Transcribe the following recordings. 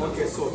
Okay, so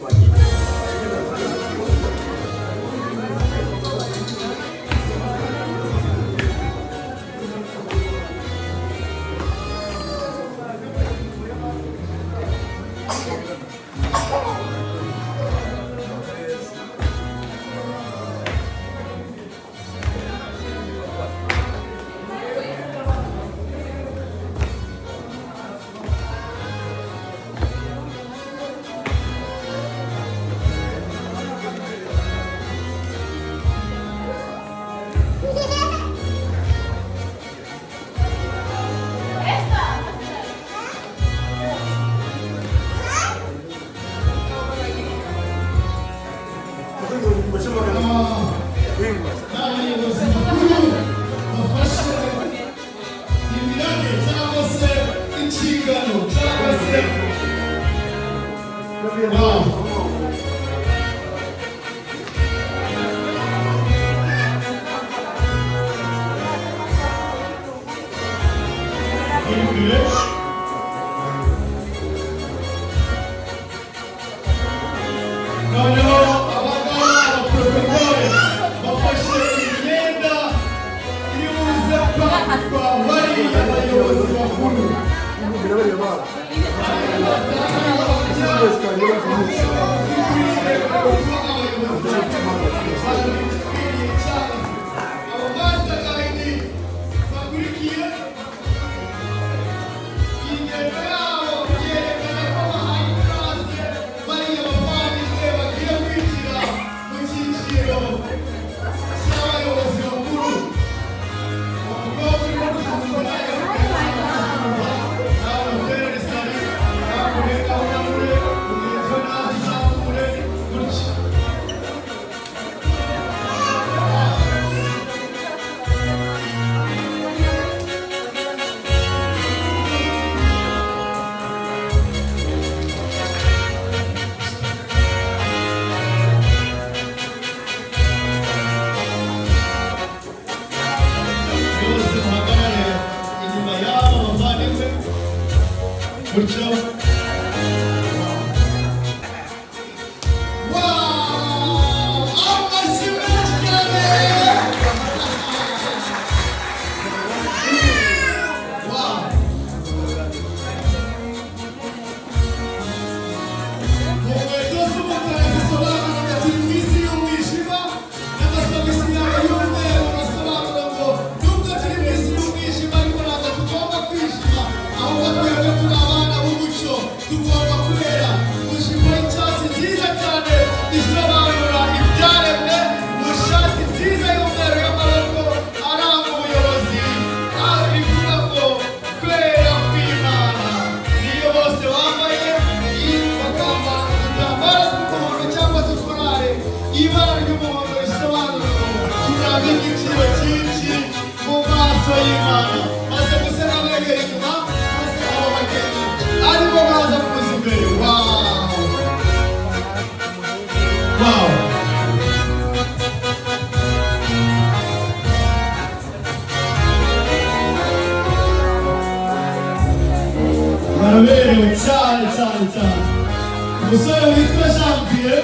umusore witwa Jean-Pierre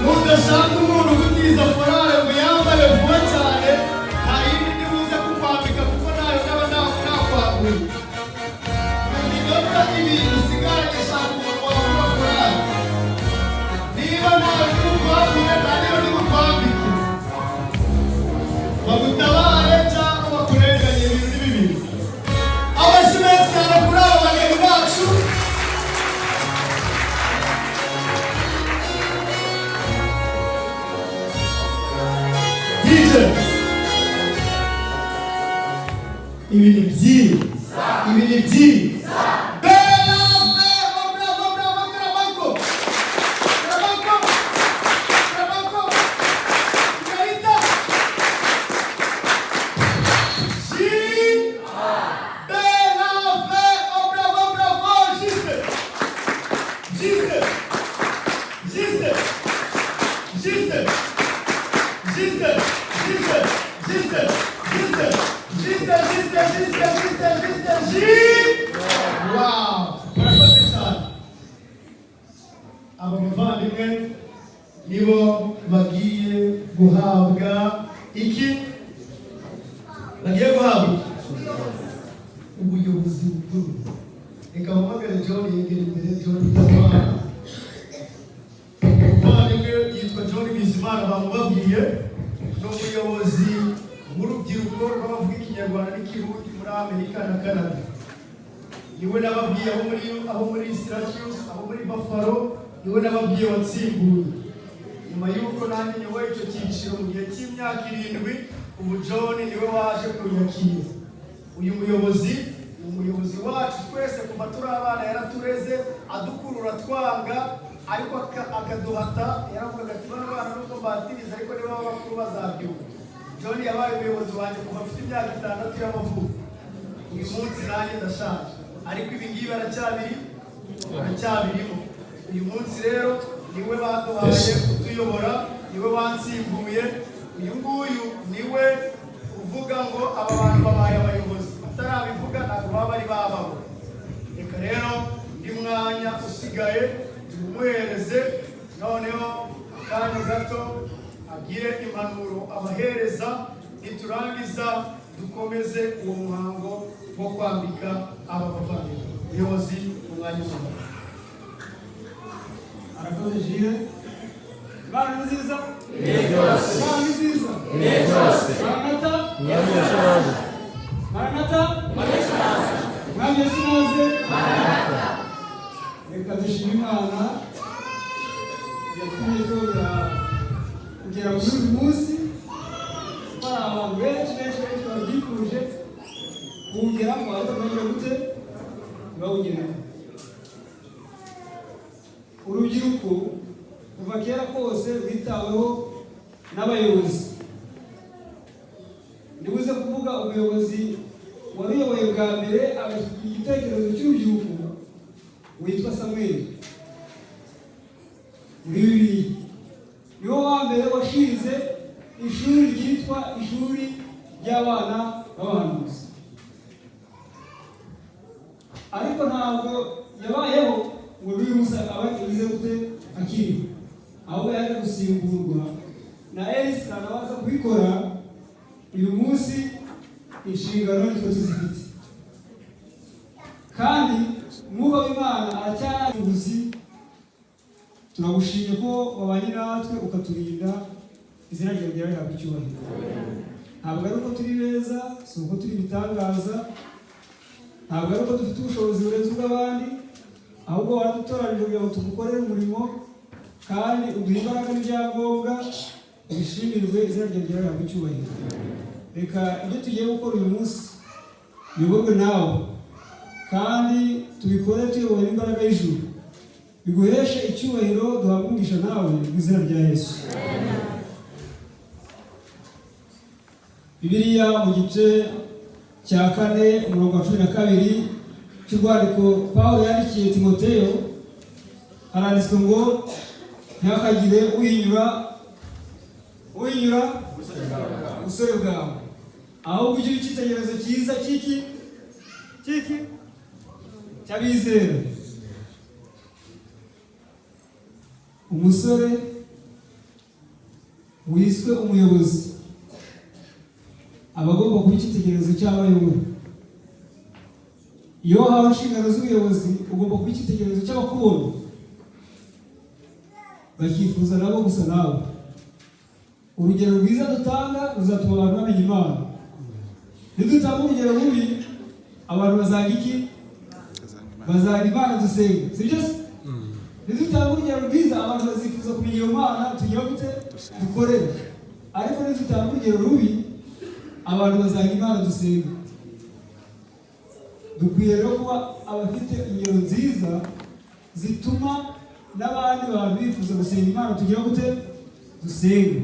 mudashaka umuntu gutiza forale ngo yambare vuba cyane nta yindi ndibuze kukwambika kuko nayo naba nakwaguye inota ibintu usigaranye shaka umuntu wagura forale niba nawe ntibukwagure nta niyo ntibukwambike bagutabare cyangwa bakurenganye ibintu n'ibibiri abashimeye cyane kuri abo bageni bacu. Ibintu byiza, ibintu byiza. Jesus. aba bavandimwe nibo bagiye guhabwa iki? Bagiye guhabwa ubuyobozi bukuru. Reka mpamagare John yegera imbere. John Bizimana, umuvandimwe yitwa John Bizimana, bamubabwiye ni umuyobozi w'urubyiruko rw'abavuga ikinyarwanda n'ikirundi muri Amerika na Canada. Niwe nababwiye abo muri Syracuse, abo muri Buffalo, niwe nababwiye watsimbuye. Nyuma y'uko nanjye nyoboye icyo cyiciro mu gihe cy'imyaka 7, ubu John niwe waje kunyakira. Uyu muyobozi ni umuyobozi wacu twese kuva turi abana, yaratureze adukurura twanga, ariko akaduhata. Yaravugaga ati bano bana nubwo mbatiriza ariko niba bakuru bazabyuka. John yabaye umuyobozi wanjye kuva afite imyaka 6 y'amavuko. Uyu munsi nanjye ndashaje, ariko ibi ngibi baracyabirimo. Uyu munsi rero niwe baduhaye kutuyobora, niwe wansimbuye. Uyu nguyu niwe uvuga ngo aba bantu babaye abayobozi, atarabivuga ntabwo baba bari babaho. Reka rero ndi mwanya usigaye tumuhereze, noneho akanya gato agire impanuro abahereza, niturangiza dukomeze uwo muhango wo kwambika aba bavandimwe. Ubuyobozi umwanya w'umwe. Arakoze Jire. Bana nziza? Yegose. Bana nziza? Yegose. Maranatha? Yegose. Maranatha? Yegose. Mwami Yesu naze? Maranatha. Reka dushime Imana yatumye kugera kuri uyu munsi. Hari abantu benshi babyifuje kuwugeramo, ariko ntibajya gute ntibawugereho. Urubyiruko kuva kera kose rwitaweho n'abayobozi. Ndibuze kuvuga umuyobozi waruyoboye bwa mbere abashyigikiye igitekerezo cy'urubyiruko witwa Samuel muri Bibiliya. Niwo wa mbere washinze ishuri ryitwa ishuri ry'abana b'abahanuzi. Ariko ntabwo yabayeho ngo uyu munsi abagize gute akiri, ahubwo yaje gusimburwa na Elisa nabaza kubikora. Uyu munsi inshingano nitwe tuzifite, kandi umwuka w'Imana aracyari ubuzi. Turagushimye ko wabanye natwe ukaturinda, izina ryawe ryarahabwa icyubahiro. Ntabwo ari uko turi beza, si uko turi ibitangaza, ntabwo ari uko dufite ubushobozi burenze ubw'abandi, ahubwo waradutoranyije kugira ngo tugukorere umurimo, kandi uduhe imbaraga n'ibyangombwa. Ubishimirwe, izina ryawe ryarahabwa icyubahiro. Reka ibyo tugiye gukora uyu munsi biyoborwe nawe, kandi tubikore tuyobowe n'imbaraga y'ijuru. Biguheshe icyubahiro, duhabwe umugisha nawe mu izina rya Yesu. Bibiliya mu gice cya 4 umurongo wa 12 cy'urwandiko Pawulo yandikiye Timoteyo, haranditswe ngo ntihakagire uhinyura ubusore bwawe, ahubwo ugire icyitegererezo cyiza cy'abizera. Umusore wiswe umuyobozi aba agomba kuba icyitegererezo cy'abayobora. Iyo wahawe inshingano z'ubuyobozi ugomba kuba icyitegererezo cy'abakubona, bakifuza nabo gusa nawe. Urugero rwiza dutanga ruzatuma abantu bamenya Imana. Nidutanga urugero rubi, abantu bazaga iki? Bazaga Imana dusenga, sibyo se? Nidutanga urugero rwiza, abantu bazifuza kumenya iyo Mana tugira gute dukorera. Ariko nidutanga urugero rubi, abantu bazaga Imana dusenga. Dukwiye rero kuba abafite ingero nziza zituma n'abandi bantu bifuza gusenga Imana tugira gute dusenga.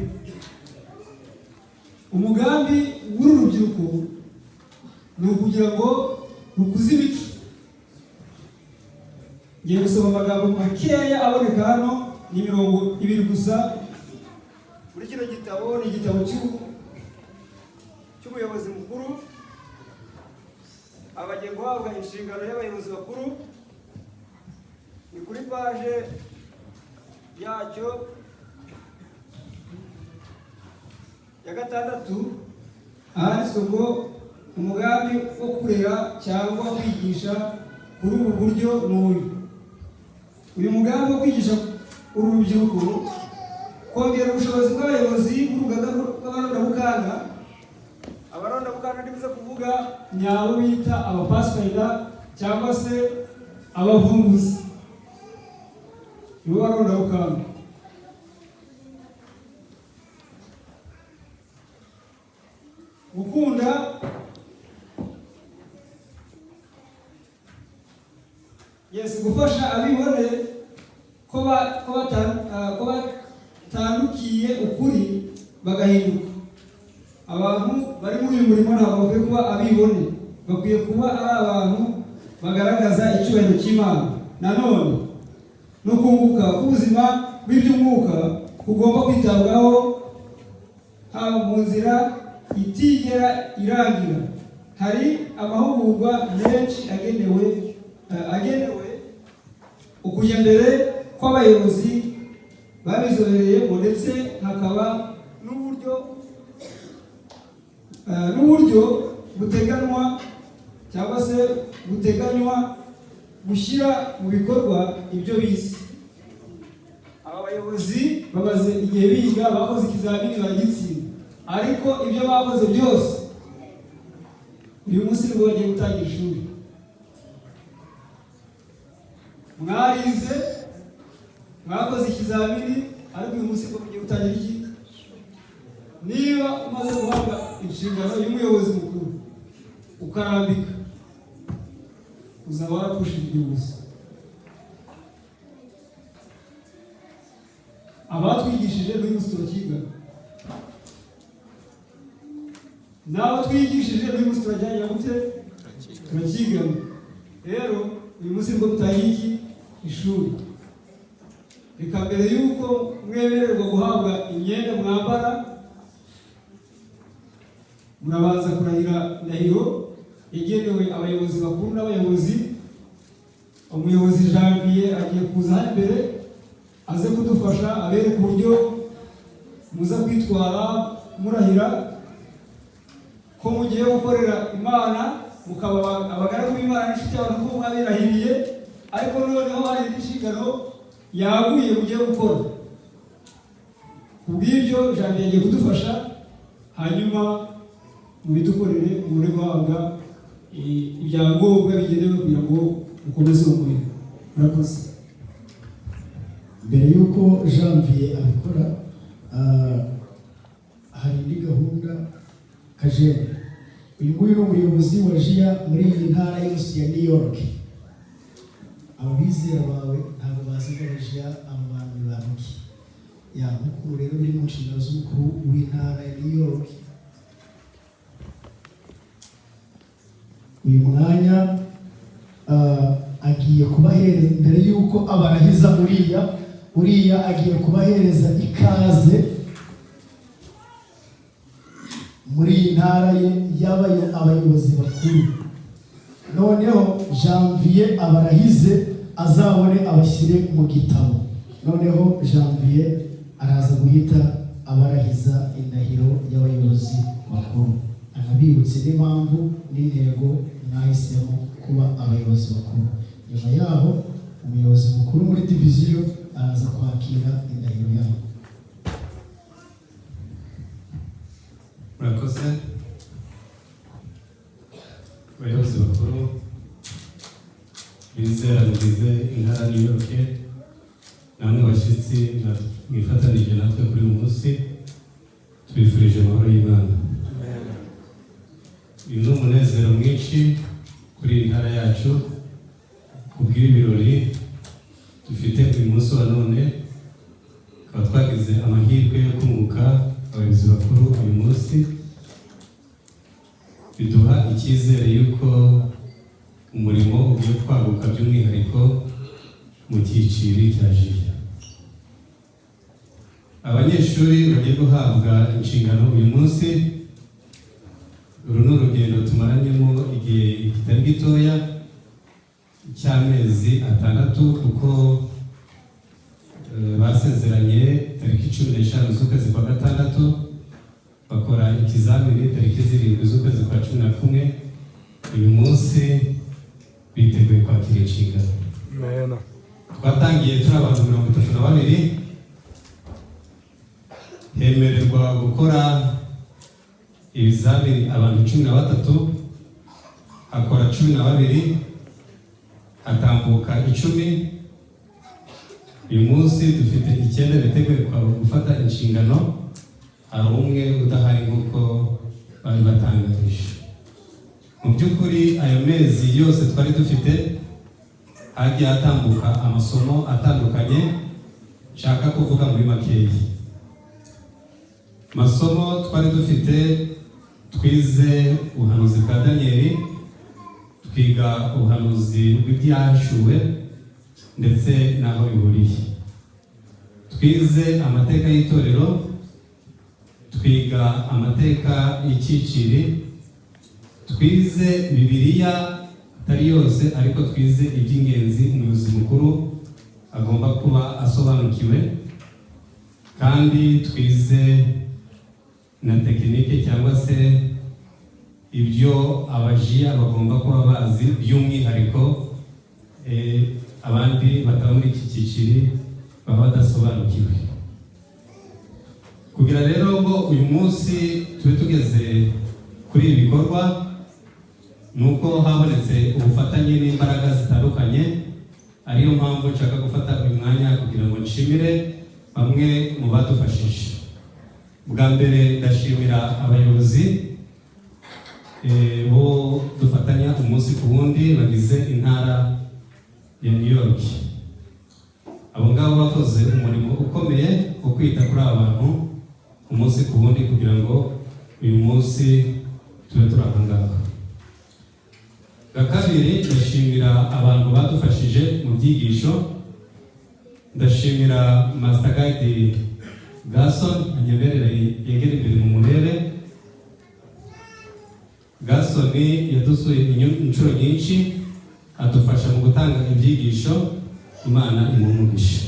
Umugambi w'uru rubyiruko ni ukugira ngo rukuze imico. Ngiye gusoma amagambo makeya aboneka hano, ni 20 gusa. muri kino gitabo ni igitabo cy'umuyobozi mukuru, abagiye guhabwa inshingano y'abayobozi bakuru. Ni kuri paje yacyo ya 6 handitswe ngo umugambi wo kurera cyangwa kwigisha kuri ubu buryo n'uyu. Uyu mugambi wo kwigisha uru rubyiruko kongera ubushobozi bw'abayobozi b'urugaga rw'abarondabukanda. Abarondabukanda ndibuze kuvuga ni abo bita abapasifayida cyangwa se abavumbuzi, nibo barondabukanda. Gukunda gufasha abibone ko batandukiye ukuri bagahinduka. Abantu bari muri uyu murimo ntabwo bakwiye kuba abibone, bakwiye kuba ari abantu bagaragaza icyubahiro cy'Imana. Nanone no kunguka k'ubuzima bw'iby'umwuka kugomba kwitabwaho, haba mu nzira itigera irangira. Hari amahugurwa menshi agenewe ukujya mbere kw'abayobozi babizobereyemo, ndetse hakaba n'uburyo buteganywa cyangwa se buteganywa gushyira mu bikorwa ibyo bize. Aba bayobozi bamaze igihe biga, bakoze ikizamini baragitsinda, ariko ibyo bakoze byose uyu munsi nibwo bagiye gutangira ishuri. Mwarize, mwakoze ikizamini, ariko uyu munsi nibwo mugiye gutangira iki? Niba umaze guhabwa inshingano y'umuyobozi mukuru ukarambika, uzaba warapfushije igihugu. Abatwigishije n'uyu munsi turakiga, n'abo twigishije n'uyu munsi turajyanye gute? Turakigana. Rero uyu munsi nibwo mutangiye iki? Ishuri. Reka mbere y'uko mwemererwa guhabwa imyenda mwambara, murabanza kurahira indahiro yagenewe abayobozi bakuru n'abayobozi. Umuyobozi Janvier agiye kuza hano imbere aze kudufasha abereka uburyo muza kwitwara murahira ko mugiye gukorera Imana, mukaba abagaragu b'Imana n'inshuti y'abantu ko mwabirahiriye, ariko noneho hari inshingano yaguye mugiye gukora. Kubw'ibyo Janvier agiye kudufasha, hanyuma mubidukorere mure guhabwa ibyangombwa bigenewe kugira ngo mukomeze umurimo. Murakoze. Mbere y'uko Janvier abikora, hari indi gahunda Kajene. Uyu nguyu ni umuyobozi wa JIA muri iyi ntara yose ya New York. Ababizera bawe ntabwo bazi ko JIA abo bantu baruki. Mukuru rero biri mu nshingano z'umukuru w'intara ya New York. Uyu mwanya agiye kubahereza, mbere y'uko abarahiza uriya agiye kubahereza ikaze muri iyi ntara ye abayobozi bakuru. Noneho Janvier abarahize azabone abashyire mu gitabo. Noneho Janvier araza guhita abarahiza indahiro y'abayobozi bakuru, anabibutse n'impamvu n'intego mwahisemo kuba abayobozi bakuru. Nyuma yaho umuyobozi mukuru muri diviziyo araza kwakira indahiro yabo. Murakoze. Abayobozi bakuru bizera mugize intara New York, namwe bashyitsi mwifatanije natwe kuri uyu munsi, tubifurije amahoro y'Imana. Uyu ni umunezero mwinshi kuri iyi ntara yacu kubw'ibi birori dufite uyu munsi wa none. Tukaba twagize amahirwe yo kunguka abayobozi bakuru uyu munsi, biduha icyizere y'uko umurimo ugiye kwaguka by'umwihariko mu cyiciro cya JIA. abanyeshuri bagiye guhabwa inshingano uyu munsi. Uru ni urugendo tumaranyemo igihe kitari gitoya cy'amezi 6 kuko basezeranye tariki 15 z'ukwezi kwa gatandatu, bakora ikizamini tariki 7 z'ukwezi kwa 11. Uyu munsi biteguye kwakira inshingano. Twatangiye turi abantu 32, hemererwa gukora ibizamini abantu 13, hakora 12, hatambuka 10. Uyu munsi dufite 9 biteguye gufata inshingano, hari umwe udahari nk'uko bari batangarije. Mu by'ukuri ayo mezi yose twari dufite hagiye hatambuka amasomo atandukanye. Nshaka kuvuga muri makeya. Masomo twari dufite, twize ubuhanuzi bwa Danieli, twiga ubuhanuzi bw'ibyahishuwe ndetse n'aho bihuriye. Twize amateka y'itorero, twiga amateka y'icyiciri, twize Bibiliya atari yose ariko twize iby'ingenzi umuyobozi mukuru agomba kuba asobanukiwe, kandi twize na tekinike cyangwa se ibyo abajiya bagomba kuba bazi by'umwihariko abandi batari muri iki cyiciri baba badasobanukiwe. Kugira rero ngo uyu munsi tube tugeze kuri ibi bikorwa, nuko habonetse ubufatanye n'imbaraga zitandukanye. Ariyo mpamvu nshaka gufata uyu mwanya kugira ngo nshimire bamwe mu badufashije. Bwa mbere ndashimira abayobozi bo dufatanya umunsi ku wundi bagize intara ya New York. Abo ngabo bakoze umurimo ukomeye wo kwita kuri aba bantu umunsi ku wundi kugira ngo uyu munsi tube turi aha ngaha. Bwa kabiri ndashimira abantu badufashije mu byigisho. Ndashimira Master Guide Gason anyemerera yegera imbere mu murere. Gason yadusuye inshuro nyinshi, adufasha mu gutanga ibyigisho. Imana imumugisha.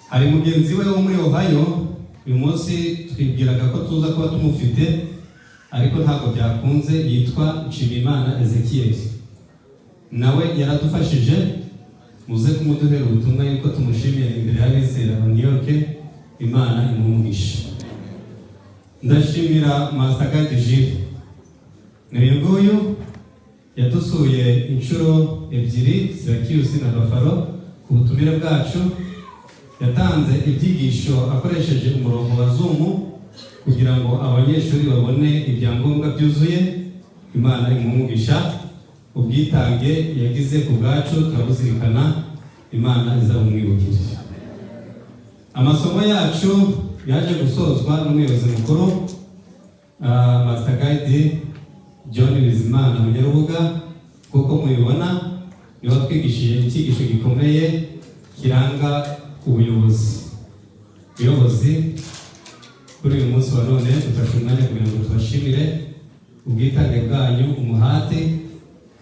Hari mugenzi we wo muri Ohio, uyu munsi twibwiraga ko tuza kuba tumufite ariko ntabwo byakunze, yitwa Nshimiyimana Ezekiel. Nawe yaradufashije, muze kumuduhera ubutumwa yuko tumushimiye imbere y'abizera ba New York. Imana imumugisha. Ndashimira Master Guide Jules. Uyu nguyu yadusuye inshuro 2 Syracuse na Buffalo ku butumire bwacu. Yatanze ibyigisho akoresheje umurongo wa Zoom kugira ngo abanyeshuri babone ibyangombwa byuzuye. Imana imumugisha. Ubwitange yagize ku bwacu turabuzirikana. Imana izabumwibukira. Amasomo yacu yaje gusozwa n'umuyobozi mukuru Master Guide John Bizimana Munyarubuga. Kuko mubibona niwe twigishije icyigisho gikomeye kiranga ubuyobozi. Kuri uyu munsi wa none dufashe umwanya kugira ngo tubashimire ubwitange bwanyu, umuhate,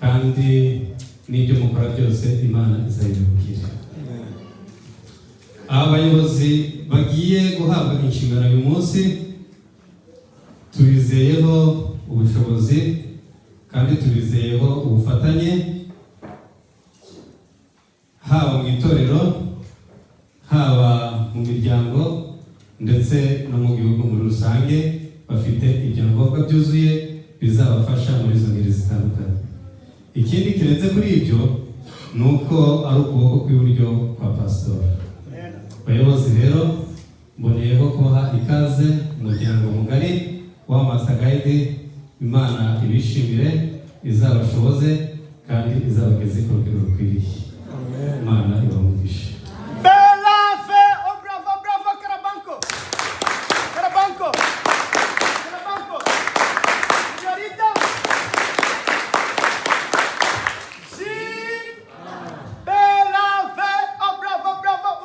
kandi n'ibyo mukora byose Imana izabibukira. Aba bayobozi bagiye guhabwa inshingano uyu munsi tubizeyeho ubushobozi kandi tubizeyeho ubufatanye, haba mu itorero, haba mu miryango ndetse no mu gihugu muri rusange. Bafite ibyangombwa byuzuye bizabafasha muri izo ngeri zitandukanye. Ikindi kirenze kuri ibyo ni uko ari ukuboko kw'iburyo kwa pasitori. Bayobozi rero mboneyeho kubaha ikaze umuryango mugari wa Master Guide. Imana ibishimire, izabashoboze kandi izabageze ku rugero rukwiriye. Imana ibamugishe. Bela fe, oh bravo,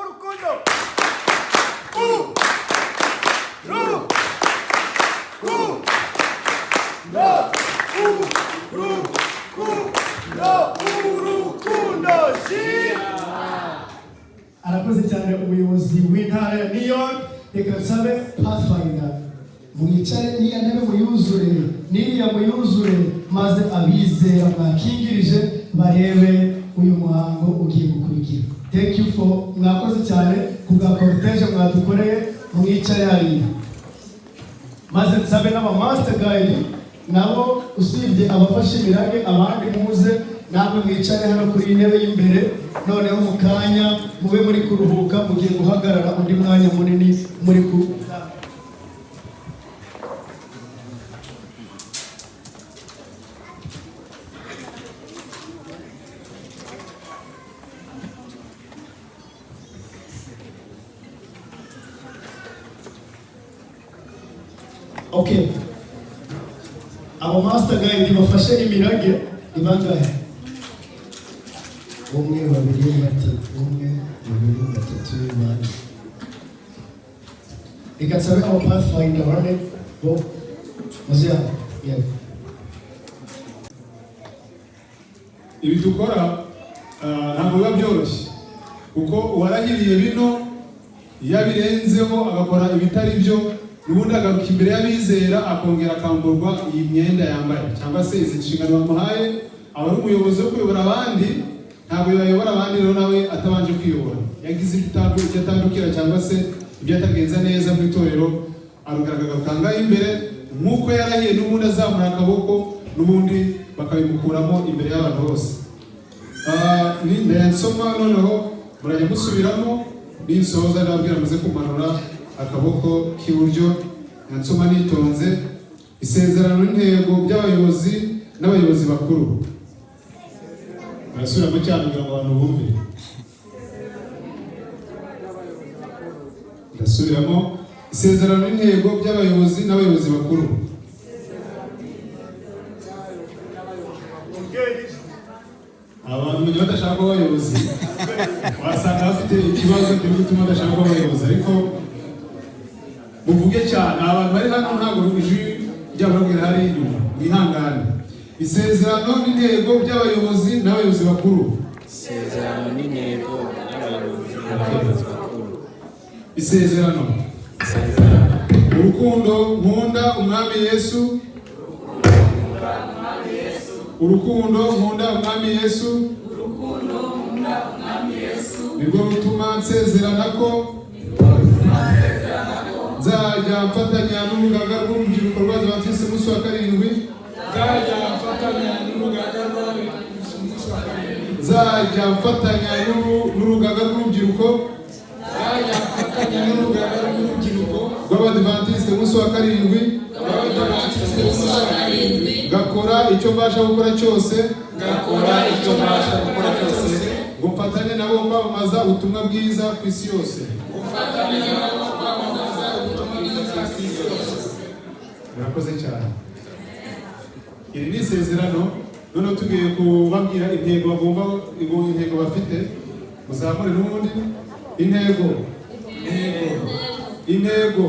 urukundo. arakoze cyane umuyobozi w'intara ya New York. Reka nsabe Pathfinder mwicare n'iya ntebe muyuzure, n'iriya muyuzure, maze abizera mwakingirije barebe uyu muhango ugiye gukurikira. Thank you for mwakoze cyane ku bwa cortege mwadukoreye, mwicare hariya. Maze nsabe n'aba master guide nabo usibye abafashe imirage abandi muze namwe mwicare hano kuri intebe y'imbere, noneho mu kanya mube muri kuruhuka, mugiye guhagarara undi mwanya munini muri ku Okay. Abo master guide bafashe imirage ni bangahe? Umwe, babiri, batatu, umwe, babiri, batatu, bane. Reka nsabe abo Pathfinder bane bo muzia yeah. Ibi dukora ntabwo biba byoroshye kuko uwarahiriye bino yabirenzeho agakora ibitari byo, ubundi agaruka imbere y'abizera akongera akamburwa iyi myenda yambaye cyangwa se izi nshingano bamuhaye. Aba ari umuyobozi wo kuyobora abandi, ntabwo yayobora abandi rero nawe atabanje kwiyobora. Yagize icyo atandukira cyangwa se ibyo atagenza neza mu itorero, arugaragaza akangaye imbere nk'uko yarahiye, n'ubundi azamura akaboko, n'ubundi bakabimukuramo imbere y'abantu bose. Ndayasoma noneho murajya musubiramo, ninsoza ndababwira muze kumanura akaboko k'iburyo. Nsoma nitonze. Isezerano n'intego by'abayobozi n'abayobozi bakuru. Barasubiramo cyane kugira ngo abantu bumve. Ndasubiramo. Isezerano n'intego by'abayobozi n'abayobozi bakuru. Abantu mu gihe badashaka kuba abayobozi wasanga bafite ikibazo cyo gutuma badashaka kuba abayobozi, ariko muvuge cyane. Abantu bari hano ntabwo ijwi ry'ababwira hari inyuma, mwihangane. Isezerano n'intego by'abayobozi n'abayobozi bakuru. Isezerano n'intego by'abayobozi n'abayobozi bakuru. Isezerano. Urukundo nkunda umwami Yesu. Urukundo nkunda umwami Yesu. Nibwo rutuma nsezerana ko nzajya mfatanya n'urugaga rw'urubyiruko rw'Abadiventiste umunsi wa karindwi. Nzajya mfatanya n'urugaga rw'urubyiruko rw'Abadiventiste umunsi wa karindwi. Gakora icyo mbasha gukora cyose. Ngo mfatanye nabo kwamamaza ubutumwa bwiza ku isi yose. Murakoze cyane. Iri ni isezerano. Noneho tugiye kubabwira intego bagomba, intego bafite. Muzamure n'ubundi. Intego.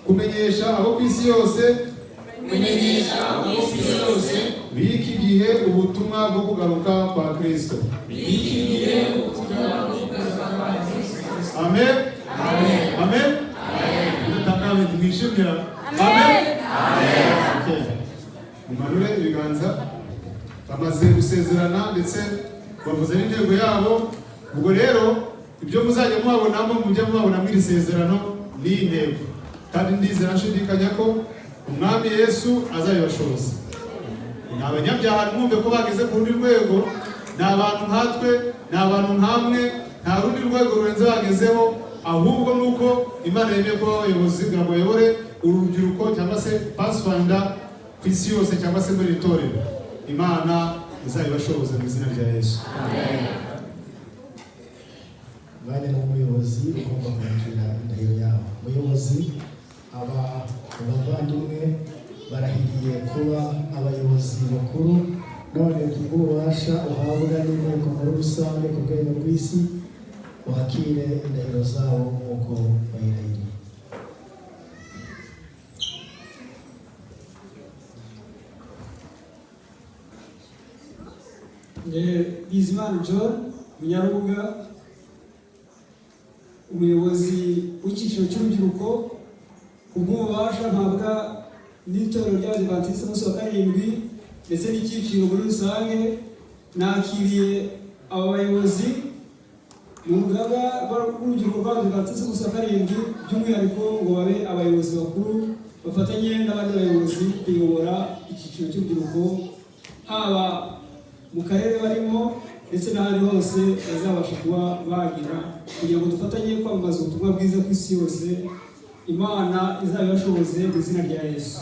Kumenyesha abo ku isi yose. Biki gihe ubutumwa bwo kugaruka kwa Kristo. Amen. Nataka mwishimira. Amen. Mumanure ibiganza. Bamaze gusezerana ndetse bavuze n'intego yabo. Ubwo rero ibyo muzajya muhabonamo mujya muhabona muri isezerano n'intego. Kandi ndizera nshidikanya ko umwami Yesu azabibashoboza. Ni abanyabyaha mwumve ko bageze ku rundi rwego, ni abantu nkatwe, ni abantu nkamwe, nta rundi rwego rurenze bagezeho, ahubwo nuko Imana yemeye kuba abayobozi kugira ngo bayobore urubyiruko cyangwa se Pathfinder ku isi yose cyangwa se muri itorero. Imana izabibashoboza mu izina rya Yesu. Mwanya n'umuyobozi ugomba kwakira indahiro yawe. Umuyobozi abavandimwe barahiriye kuba abayobozi bakuru, none kubw'ububasha uhabwa n'inteko muri rusange ku rwego rw'isi, wakire indahiro zabo nk'uko bayirahiriye. Bizimana John Munyarubuga umuyobozi w'icyiciro cy'urubyiruko kubw'ububasha mpabwa n'itorero ry'Abadivantisiti b'umunsi wa karindwi ndetse n'icyiciro muri rusange, nakiriye aba bayobozi mu rugaga rw'urubyiruko rw'Abadivantisiti b'umunsi wa karindwi, by'umwihariko ngo babe abayobozi bakuru bafatanye n'abandi bayobozi kuyobora icyiciro cy'urubyiruko haba mu karere barimo ndetse n'ahandi hose bazabasha kuba bagira, kugira ngo dufatanye kwamamaza ubutumwa bwiza ku isi yose. Imana izabibashoboze mu izina rya Yesu.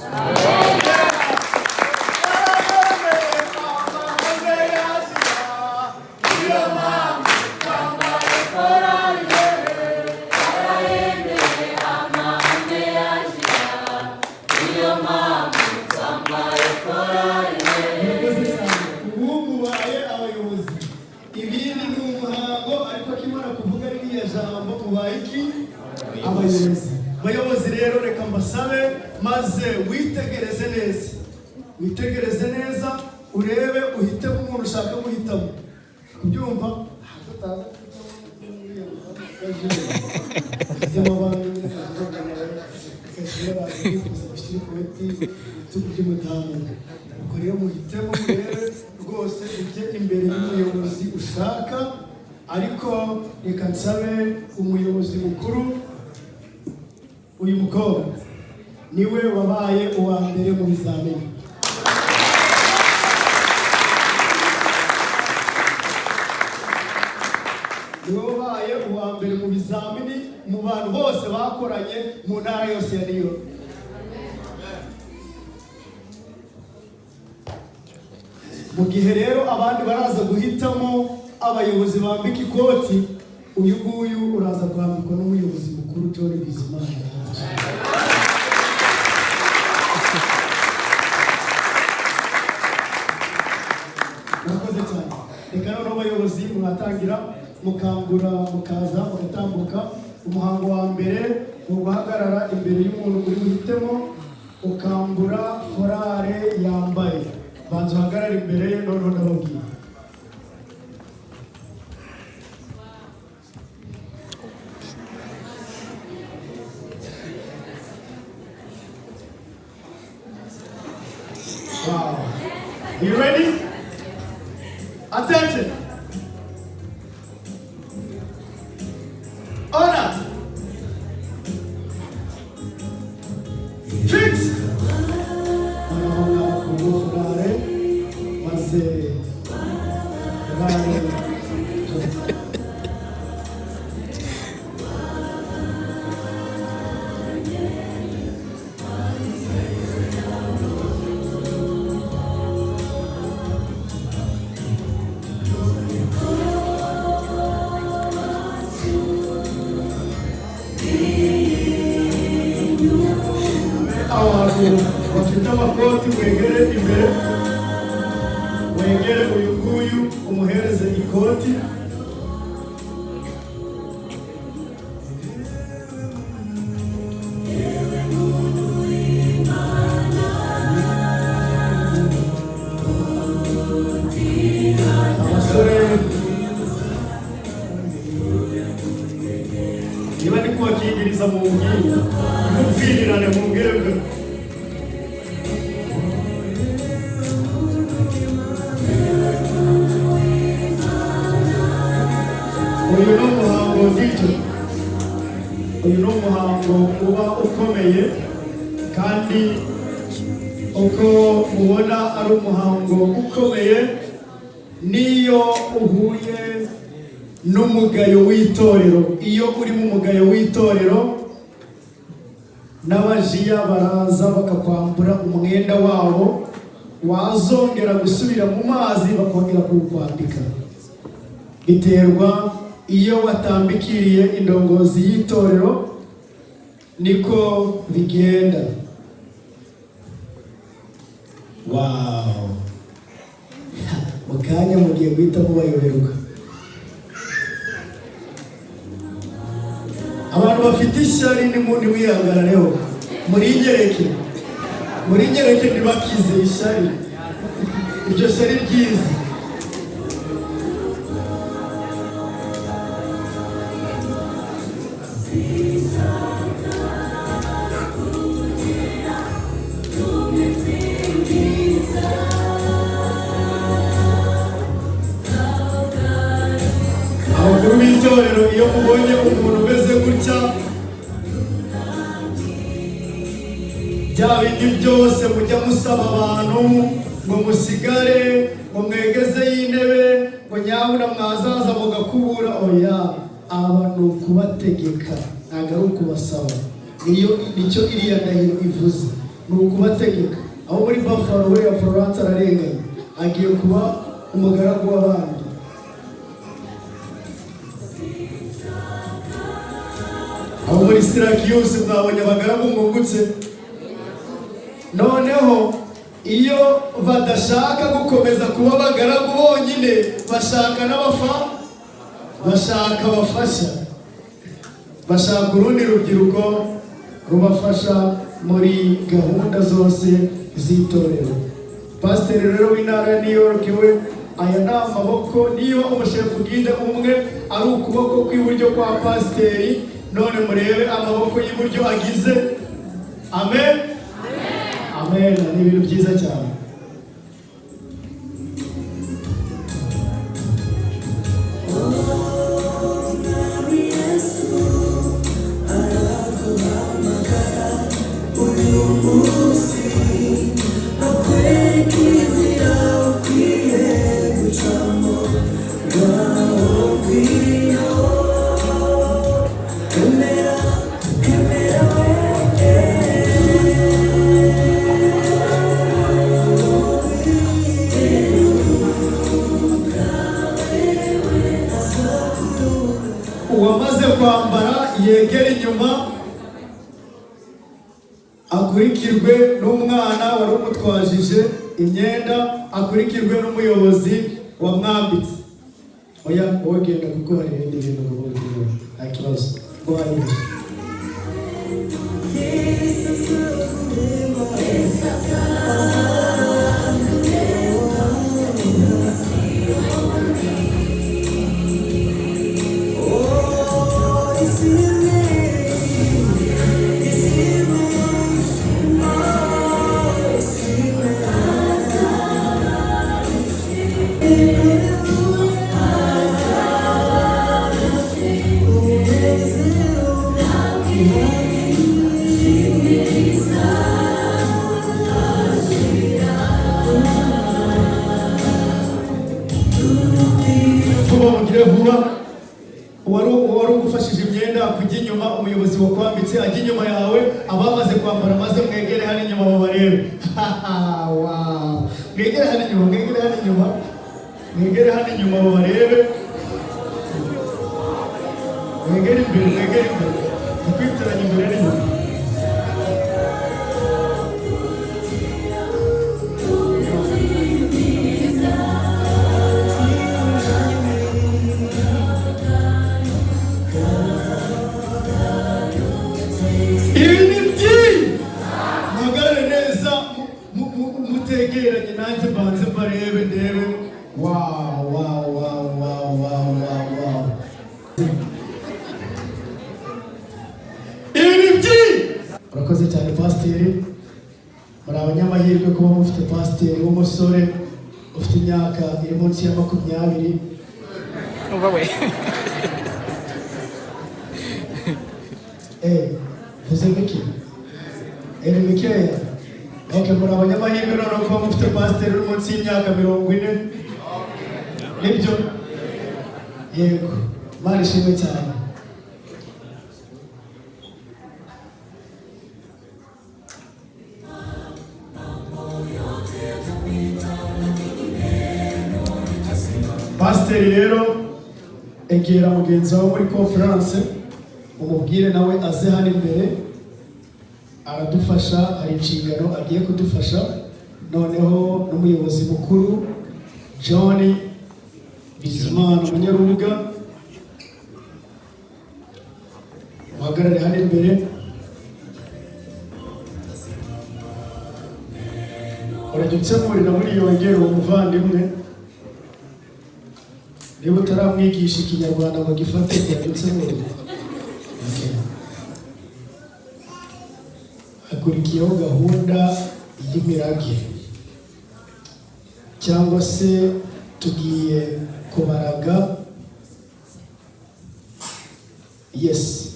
Bayobozi rero reka mbasabe maze witegereze neza urebe uhitemo umuntu ushaka guhitamo. Kubyumva ubwo rero muhitemo murebe rwose ujye imbere y'umuyobozi ushaka, ariko reka nsabe umuyobozi mukuru. Uyu mukobwa niwe wabaye uwa mbere mu bizamini. Niwe wabaye uwa mbere mu bizamini mu bantu bose bakoranye mu ntara yose ya New York. Mu gihe rero abandi baraza guhitamo abayobozi bambika ikoti, uyu nguyu uraza kwambikwa n'umuyobozi mukuru John Bizimana. Murakoze cyane. Reka noneho abayobozi mwatangira mukangura mukaza mugatambuka. Umuhango wa mbere ni guhagarara imbere y'umuntu uri buhitemo ukambura forare yambaye. Banza uhagarare imbere ye, noneho ndababwira. Wow. Are you ready? Attention. Order. Fix. Bafite amakoti, wegere imbere, wegere uyu nguyu umuhereze ikoti. Abasore niba ndi kubakingiriza mu ngingo mupfirirane mu mbwebwe. Uyu ni umuhango uba ukomeye, kandi uko mubona ari umuhango ukomeye niyo uhuye n'umugayo w'itorero. Iyo uri mu mugayo w'itorero, n'abajiya baraza bakakwambura umwenda wabo, wazongera gusubira mu mazi bakongera kuwukwambika. Biterwa iyo watambikiriye indongozi y'itorero niko bigenda. Wow. Mukanya mugiye guhita mubayoberwa. Abantu bafite ishyari nimwihangaraneho, muringereke ntibakize ishyari, iryo shyari ryiza. abakuru b'itorero iyo mubonye umuntu umeze gutya bya bindi byose mujya musaba abantu ngo musigare ngo mwegeze y'intebe ngo nyabuna mwazaza mugakubura oya aba ni ukubategeka ntabwo ari ukubasaba nicyo iriya ndahiro ivuze ni ukubategeka aho muri Buffalo we Florence ararenganye agiye kuba umugaragu w'abandi aho muri Syracuse mwabonye abagaragu mwungutse noneho iyo badashaka gukomeza kuba abagaragu bonyine bashaka bashaka abafasha bashaka urundi rubyiruko rubafasha muri gahunda zose z'itorero. Pasiteri rero w'intara ya New York we aya ni amaboko niba umushefu bwite umwe ari ukuboko kw'iburyo kwa pasiteri none murebe amaboko y'iburyo agize amen amen ni ibintu byiza cyane. Uwamaze kwambara yegera inyuma akurikirwe n'umwana wari umutwajije imyenda akurikirwe n'umuyobozi wamwambitse. Oya wowe genda kuko hari ibindi bintu ngomba nta kibazo ngo hari wari ugufashije imyenda kujya inyuma umuyobozi wakwambitse ajya inyuma yawe abamaze kwambara maze mwegere hano inyuma babarebe. Wow, mwegere hano inyuma mwegere hano inyuma babarebe, mwegere imbere mukwitiranya imbere n'inyuma. Mutegeranye nanjye mbanze mbarebe ndebe. Wow. Urakoze cyane pasiteri, muri abanyamahirwe kuba mufite pasiteri w'umusore ufite imyaka iri munsi ya 20. Vuze miki mikeya. Okay, muri abanyamahirwe noneho kuba mufite pasiteri uri munsi y'imyaka 40. Nibyo? Yego, Imana ishimwe cyane. Pasiteri rero egera mugenzi wawe muri conference umubwire nawe aze hano imbere aradufasha, hari inshingano agiye kudufasha. Noneho n'umuyobozi mukuru John Bizimana Munyarubuga muhagarare hano imbere. Urajya murira muri yongera umuvandimwe, niba utaramwigisha ikinyarwanda ngo gifate urajya murira. hakurikiyeho gahunda y'imirage cyangwa se tugiye kubaraga. Yes,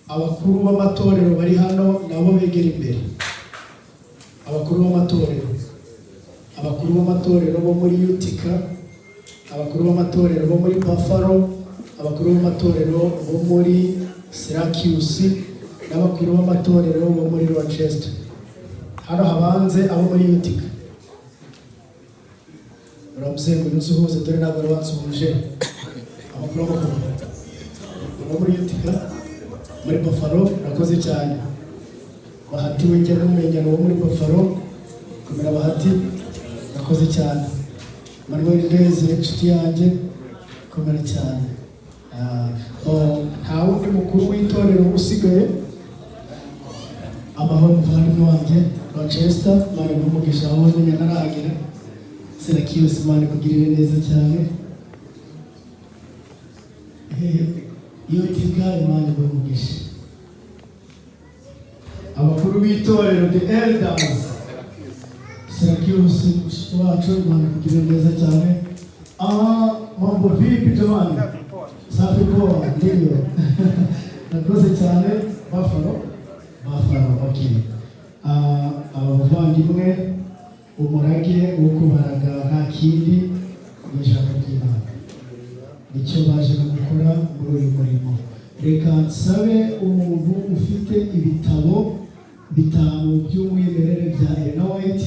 abakuru b'amatorero bari hano nabo begera imbere. Abakuru b'amatorero bo muri Utica, abakuru b'amatorero bo muri Buffalo, abakuru b'amatorero bo muri Syracuse, n'abakuru b'amatorero bo muri Rochester. Hano habanze abo muri Utica. Uramusenga n'usuhuze dore ntabwo rabansuhuje. Abakuru bo muri Utica, muri Buffalo, rakoze cyane. Bahati w'injye n'umumenyano wo muri Buffalo, kumera Bahati, rakoze cyane. Manuel Ndeze, inshuti yanjye, komera cyane. Nta wundi mukuru w'itorero usigaye. Amahoro muvandimwe wanjye, Rochester, Imana n'umugisha aho wazanye ntaragera. Syracuse, Imana kugirire neza cyane. Utica, Imana n'umugisha. Abakuru b'itorero, the elders, Syracuse, mushiki wacu, Imana kugirire neza cyane. Mambo vipi jamani? Safi poa, ndio. Nakoze cyane. Buffalo, okay. Abavandimwe, umurage wo kubaraga nta kindi n'ijambo ry'Imana. Nicyo baje gukora muri uyu murimo. Reka nsabe umuntu ufite ibitabo 5 by'umwimerere bya Ellen White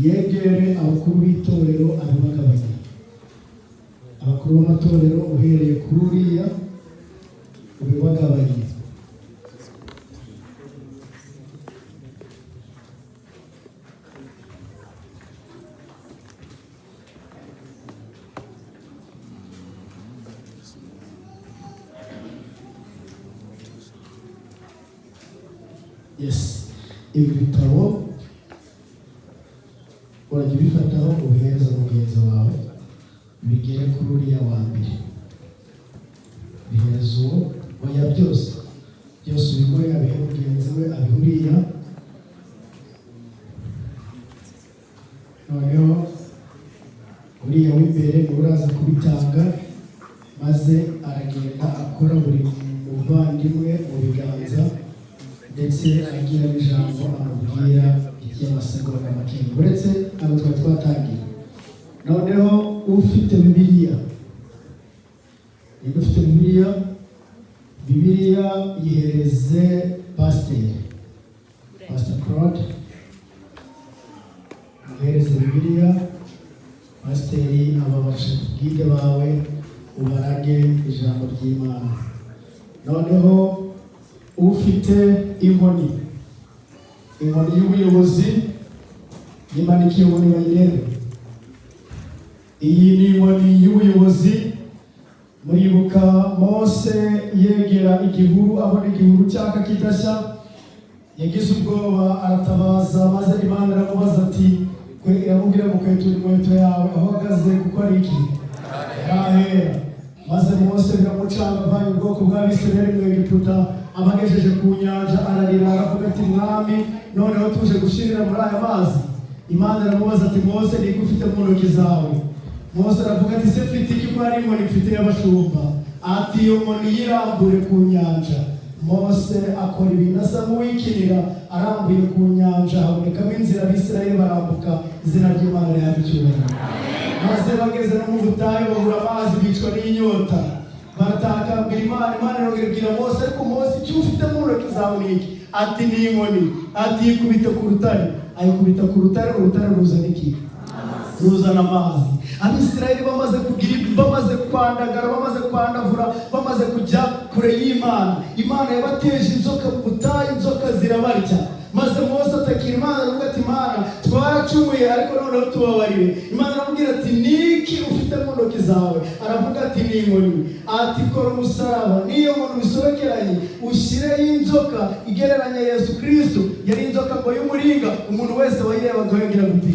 yegere abakuru b'itorero abibagabanya. Abakuru b'amatorero uhereye kuri uriya ubibagabanye. Yes, ibi bitabo urajya ubifataho ubihereza mugenzi wawe bigere kuri uriya wa mbere. Bihereza uwo oya byose ubigore abihe mugenzi we abihuriya. Noneho uriya w'imbere niwe uraza kubitanga, maze aragenda akora buri muvandimwe mu biganza ndetse agira n'ijambo amubwira ry'amasegonda make. Uretse abo twari twatangiye. Noneho ufite Bibiliya, Bibiliya yihereze Pastor Claude, yihereze Bibiliya. Pasiteri ababasha kubwige bawe ubarage ijambo ry'Imana. Noneho ufite inkoni y'ubuyobozi y'imanikiye muri bayirebe. Iyi ni inkoni y'ubuyobozi. Muribuka Mose yegera igihuru, abona igihuru cyaka kidashya, yagize ubwoba aratabaza, maze Imana iramubaza ati iramubwira ngo kwetura inkweto yawe aho uhagaze kuko ari iki? Ahera. Maze Mose biramucanga avanye ubwoko bw'Abisirayeli mu Egiputa, abagejeje ku nyanja ararira aravuga ati mwami noneho tuje gushirira muri aya mazi. Imana iramubaza ati Mose niko ufite mu ntoki zawe? Mose aravuga ati se mfite iki ko ari inkoni mfite y'abashumba? Ati iyo nkoni yirambure ku nyanja. Mose akora ibintu asa nk'uwikinira, arambuye ku nyanja habonekamo inzira, Abisirayeli barambuka, izina ry'Imana rihabwa icyubahiro. Maze bageze no mu butayu babura amazi, bicwa n'inyota, batakambira Imana. Imana irongera Mose, ariko Mose icyo ufite mu ntoki zawe ni iki? Ati ni inkoni. Ati yikubite ku rutare. Ayikubita ku rutare, urutare ruzana iki? Ruzana amazi. Abisirayeli bamaze kwandagara, bamaze kwandavura, bamaze kujya kure y'Imana. Imana yabateje inzoka mu butayu, inzoka zirabarya. Maze Mose atakira Imana aravuga ati Imana twaracumuye ariko noneho tubabarire. Imana aramubwira ati niki ufite mu ntoki zawe? Aravuga ati ni inkoni. Ati kora umusaraba, niyo nkoni usobekeranye ushyireho inzoka igereranya Yesu Kristo. Yari inzoka ngo y'umuringa, umuntu wese wayirebaga yagira gute?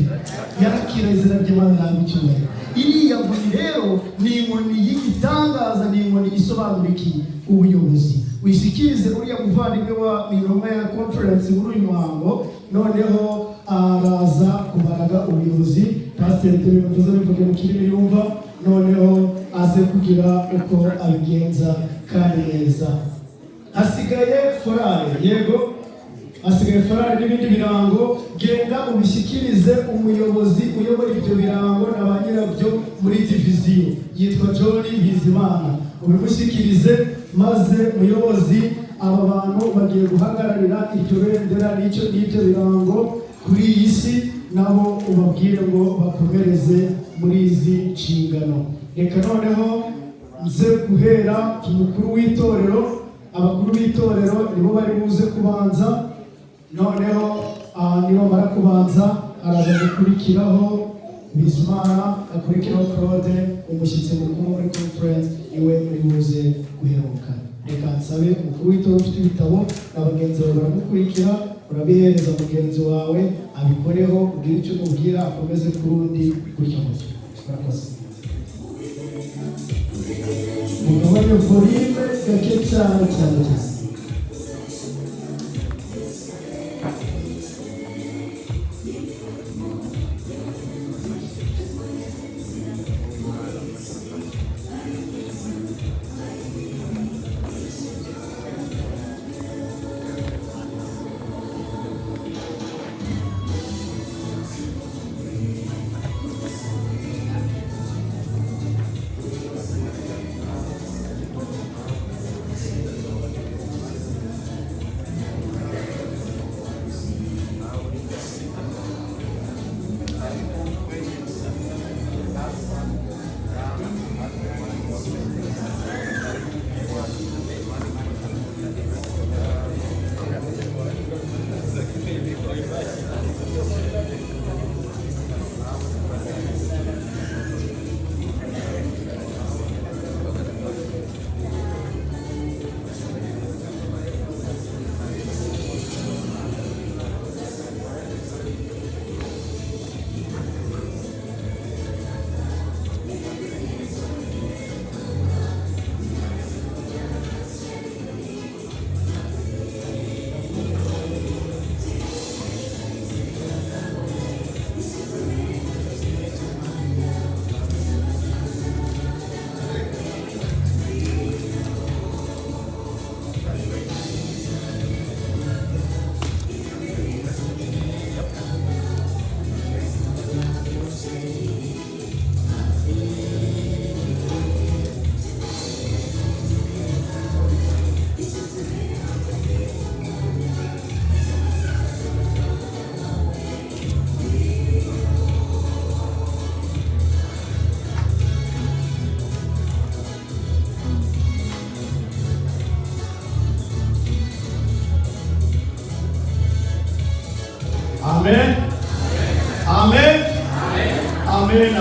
Yarakira. Izina ry'Imana rihabwa icyubahiro. iriya nkoni rero ni inkoni y'igitangaza, ni inkoni isobanura iki? Ubuyobozi. Wishyikirize uriya muvandimwe wa intumwa ya conference muri uyu muhango, noneho araza kubaraga ubuyobozi. Pasiteri tubivuze bivuge mu kirimi yumva, noneho aze kugira uko abigenza kandi neza. Hasigaye forare, yego, hasigaye forare n'ibindi birango. Genda ubishyikirize umuyobozi uyobora ibyo birango na ba nyirabyo muri diviziyo yitwa John Bizimana. Ubimushyikirize maze muyobozi, aba bantu bagiye guhagararira iryo bendera n'ibyo birango kuri iyi si, nabo ubabwire ngo bakomereze muri izi nshingano. Reka noneho nze guhera ku mukuru w'itorero. Abakuru b'itorero nibo bari buze kubanza, noneho nibo bari kubanza araza gukurikiraho Bizimana, akurikiraho Claude, umushyitsi mukuru muri conference iwe uri buze guheruka. Reka nsabe umukuru w'itorero ufite ibitabo na bagenzi bawe baramukurikira, urabihereza mugenzi wawe abikoreho, ubwire icyo umubwira, akomeze ku rundi gutyo gutyo. Murakoze. Mugabane volume gake cyane cyane cyane. Amen. Amen. Amen.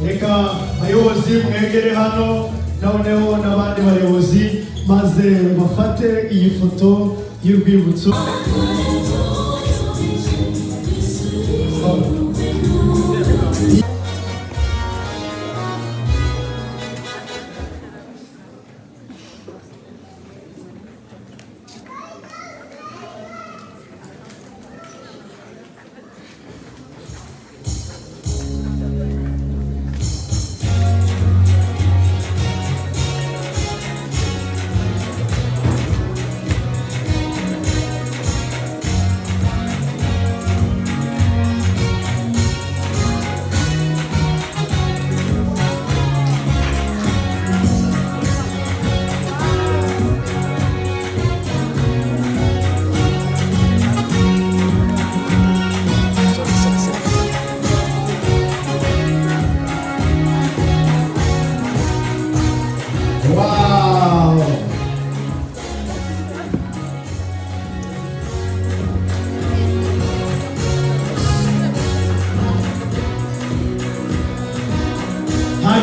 Reka bayobozi mwegere hano, noneho n'abandi bayobozi maze bafate iyi foto y'urwibutso.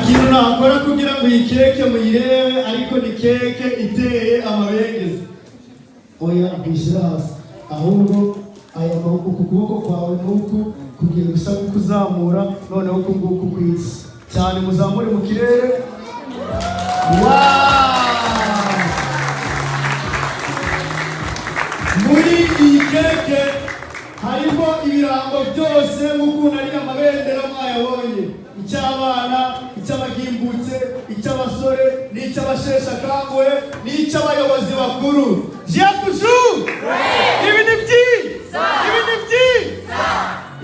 Ikintu nakora kugira ngo iyi keke muyirebe, ariko ni keke iteye amabengeza. Oya bwishyira hasi, ahubwo aya maboko ku kuboko kwawe nuku kugira gusa kuzamura, noneho ku nguku kwisi. cyane muzamure mu kirere. Wow! Muri iyi keke harimo ibirango byose nk'ukuntu ari amabendera mwayabonye, icy'abana, icy'abagimbutse, icy'abasore, n'icy'abasheshe akanguhe, n'icy'abayobozi bakuru. Ibi ni byiza! Ibi ni byiza!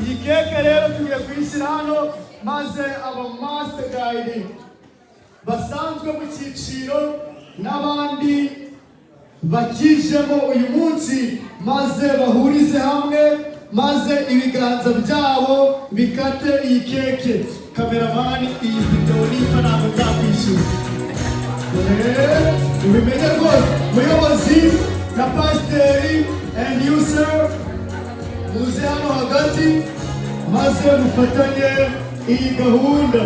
Iyi keke rero tugiye kuyishyira hano, maze aba master guide basanzwe mu cyiciro n'abandi bakijemo uyu munsi, maze bahurize hamwe, maze ibiganza byabo bikate iyi keke. Kameramani, iyi video nifa ntabwo nzakwishyura. Ubimenye rwose, muyobozi na pasiteri and you sir, muze hano hagati maze mufatanye iyi gahunda.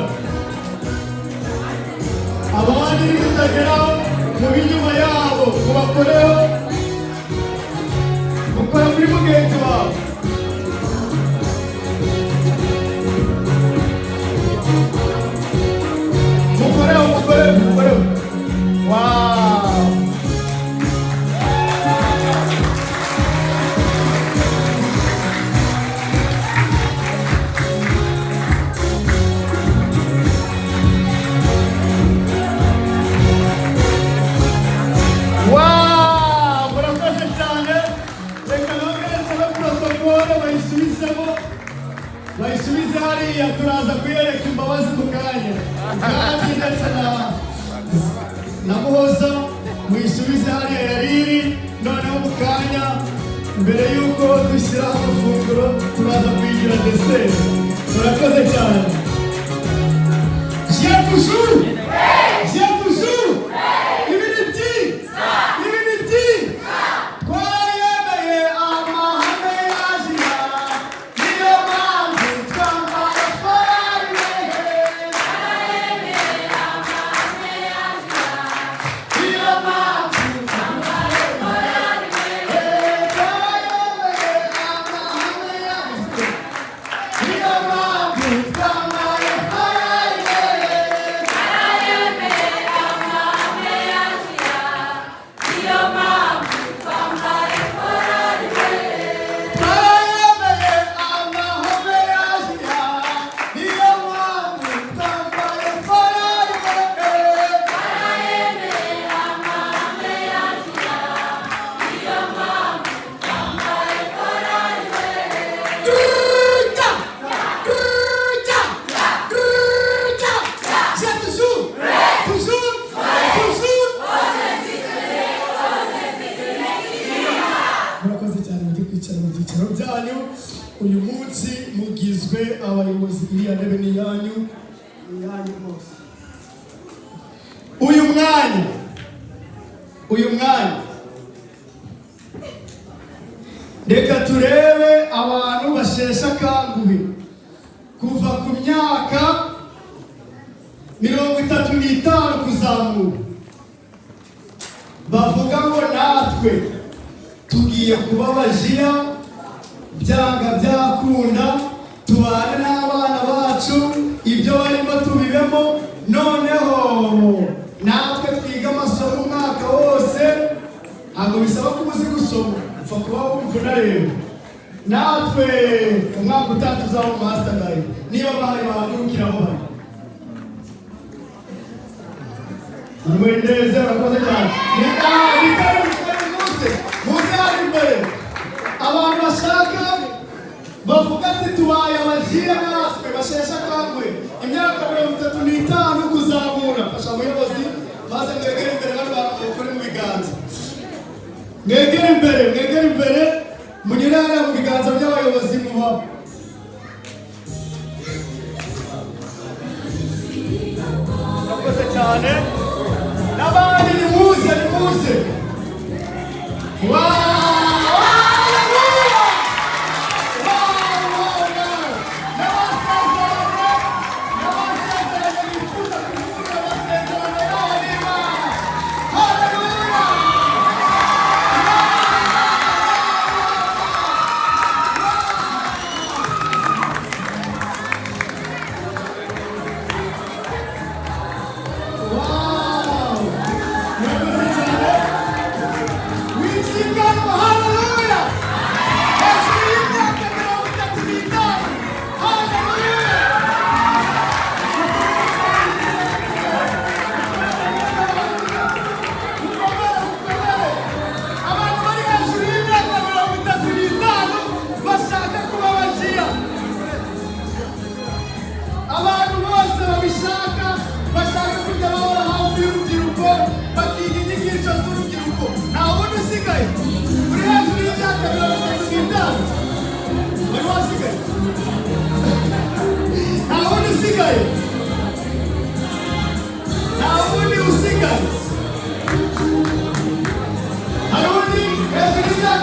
Abandi nimutageraho mu b'inyuma yabo mubakoreho, mukora kuri mugenzi wawe. Mukoreho. Wow! Murakoze cyane. Reka nongere protokole bayisubize hariya, turaza kuyereka imbabazi mu kanya. Kandi ndetse na Muhoza muyisubize hariya yari iri. Noneho mu kanya mbere y'uko dushyiraho amafunguro turaza kuyigira deseri. Murakoze cyane. J'ai toujours! Ibi ni byiza! Twayemeye amahame y'Aziya, niyo mpamvu twambara farine. Twayemeye amahame y'Aziya, niyo mpamvu twambara farine. Twayemeye amahame y'Aziya, niyo mpamvu twambara farine. Murakoze cyane muri kwicara mu byicaro byanyu. Uyu munsi mugizwe abayobozi, iriya ntebe ni iyanyu rwose. Uyu mwanya reka turebe abantu basheshe akanguhe kuva ku myaka 35 kuzamura, bavuga ngo natwe tugiye kuba abajiya, byanga byakunda, tubane n'abana bacu, ibyo barimo tubibemo. Noneho natwe twiga amasomo umwaka wose, ntabwo bisaba ko uzi gusoma, upfa kuba wumva unareba. Natwe umwaka utaha tuzaba mu master guide, niba bahari bahagurukira aho bari. Mwendeze, urakoze cyane. Muze hari imbere abantu bashaka bavuga ati tubaye abajiya natwe basheshe akanguhe, imyaka 35 kuzamura. Fasha muyobozi maze mwegere imbere n'abantu mukore mu biganza. Mwegere imbere munyurane mu biganza by'abayobozi mubaho. Murakoze cyane. N'abandi nimuze.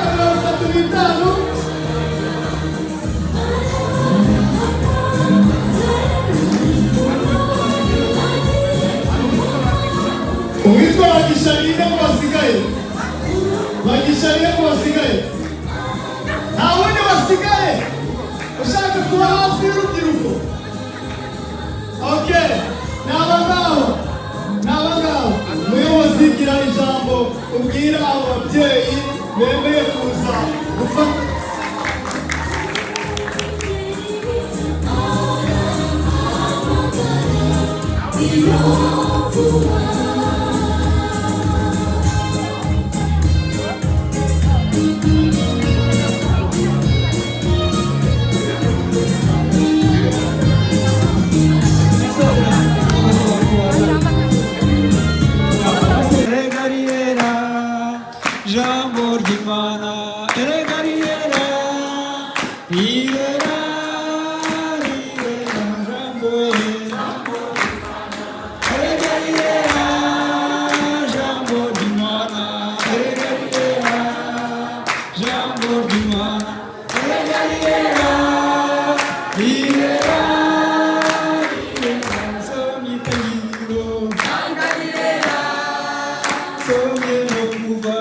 imyaka 35. Uwitwa Bagisharire mu basigaye. Bagisharire mu basigaye. Nta wundi wasigaye ushaka kuba hafi y'urubyiruko. Okay, n'abangabo umuyobozi gira ijambo ubwira abo babyeyi bemeye kuza gufata Jambo ry'Imana eregariyera irera jambo eregariyera jambo ry'Imana eregariyera jambo ry'Imana eregariyera irera somyitangiro sangariyera somyero kuva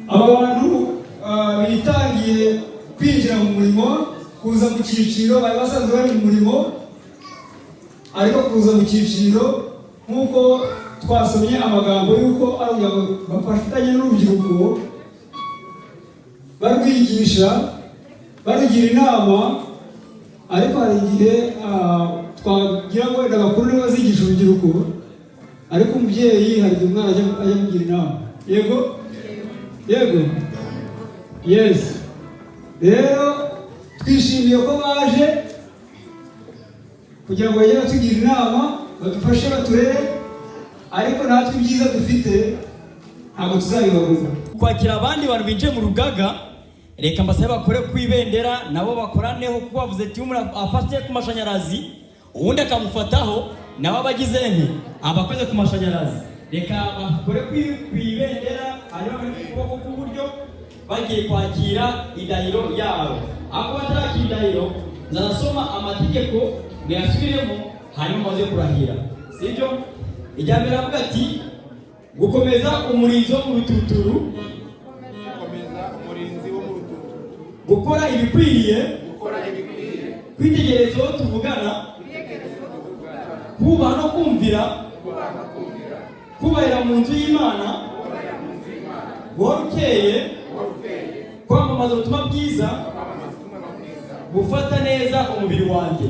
abantu bitangiye kwinjira mu murimo, kuza mu cyiciro bari basanzwe bari mu murimo, ariko kuza mu cyiciro nk'uko twasomye amagambo y'uko ari ukugira ngo bafatanye n'urubyiruko barwigisha barugira inama, ariko hari igihe twagira ngo wenda bakuru nibo bazigisha urubyiruko, ariko umubyeyi hari igihe umwana ajya amugira inama. Yego yego yes. Rero twishimiye ko baje kugira ngo bajye batugira inama, badufashe baturere, ariko natwe ibyiza dufite ntabwo tuzabibaguma. Kwakira abandi bantu binjiye mu rugaga, reka mbasabe bakore ku ibendera, nabo bakoraneho, kuko bavuze ati umuntu afate ku mashanyarazi ubundi akamufataho, nabo abagize abakoze ku mashanyarazi, reka bakore ku ibendera, hanyuma bari ku kuboko k'uburyo bagiye kwakira indahiro yabo. Ako batarakira indahiro nzasoma amategeko mwayasubiremo, hanyuma maze kurahira, sibyo? Ijya mbere avuga ati gukomeza umurinzi wo mu rututuru, gukora ibikwiriye, kwitegereza uwo tuvugana, kubaha no kumvira, kubahira mu nzu y'Imana, guhora ukeye, kwamamaza ubutumwa bwiza, gufata neza umubiri wanjye.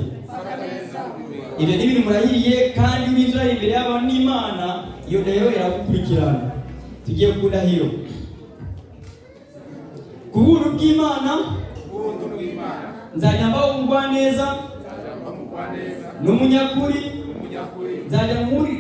Ibyo ni ibintu murahiriye, kandi n'inzu ari imbere y'abantu n'Imana, iyo ndahiro iragukurikirana. Tugiye ku ndahiro. Ku buntu bw'Imana nzajya mbaho umugwaneza n'umunyakuri, nzajya muri